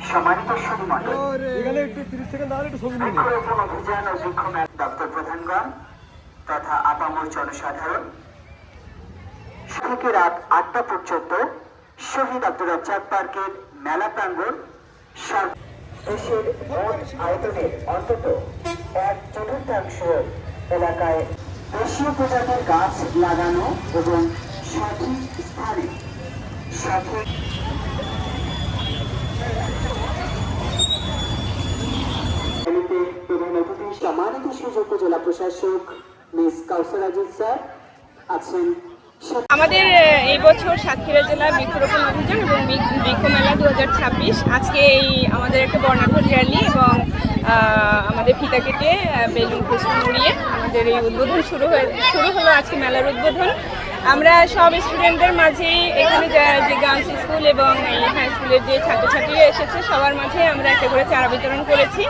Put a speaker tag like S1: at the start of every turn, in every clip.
S1: সম্মানিত সুধীমণ্ডলী, দপ্তর প্রধানগণ তথা আপামর জনসাধারণ, থেকে রাত ৮টা পর্যন্ত শহীদ আব্দুর রাজ্জাক পার্কের মেলা প্রাঙ্গণ দেশের মোট আয়তনের অন্তত 1/4 এলাকায় দেশীয় প্রজাতির গাছ লাগানো এবং সঠিক স্থানে সঠিক প্রধান অতিথি সম্মানিত সুযোগ্য জেলা প্রশাসক মিস কাউসার আজিজ স্যার আছেন।
S2: আমাদের এই বছর সাতক্ষীরা জেলা বৃক্ষরোপণ অভিযান এবং বৃক্ষ মেলা 2026 আজকে এই আমাদের একটা বর্ণাঢ্য র্যালি এবং আমাদের ফিতা কেটে বেলুন ফেস্টুন উড়িয়ে আমাদের এই উদ্বোধন শুরু হলো আজকে মেলার উদ্বোধন। আমরা সব স্টুডেন্টদের মাঝেই এখানে যে গার্লস স্কুল এবং হাই স্কুলের যে ছাত্রছাত্রীরা এসেছে সবার মাঝে আমরা একটা করে চারা বিতরণ করেছি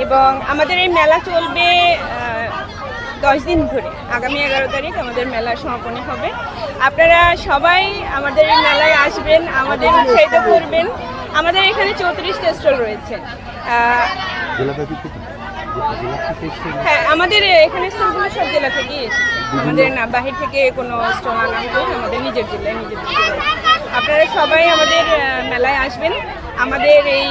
S2: এবং আমাদের এই মেলা চলবে 10 দিন ধরে। আগামী 11 তারিখ আমাদের মেলার সমাপনী হবে। আপনারা সবাই আমাদের এই মেলায় আসবেন, আমাদের উৎসাহিত করবেন। আমাদের এখানে 34টা স্টল রয়েছে। হ্যাঁ, আমাদের এখানে স্টলগুলো সব জেলা থেকেই এসেছে। আমাদের না বাহির থেকে কোনো স্টল আনা হয়নি, আমাদের নিজের জেলায়। আপনারা সবাই আমাদের মেলায় আসবেন। আমাদের এই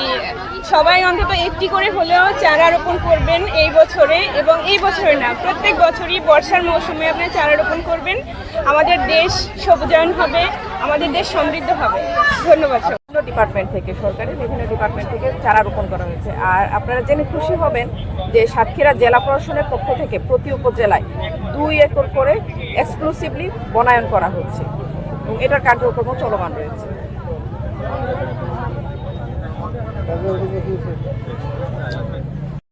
S2: সবাই অন্তত একটি করে হলেও চারা রোপণ করবেন এই বছরে, এবং এই বছরে না প্রত্যেক বছরই বর্ষার মৌসুমে আপনি চারা রোপণ করবেন। আমাদের দেশ সবুজায়ন হবে, আমাদের দেশ সমৃদ্ধ হবে। ধন্যবাদ।
S3: ডিপার্টমেন্ট থেকে, সরকারের বিভিন্ন ডিপার্টমেন্ট থেকে চারা রোপণ করা হয়েছে। আর আপনারা জেনে খুশি হবেন যে সাতক্ষীরা জেলা প্রশাসনের পক্ষ থেকে প্রতি উপজেলায় 2 একর করে এক্সক্লুসিভলি বনায়ন করা হচ্ছে এবং এটার কার্যক্রম চলমান রয়েছে।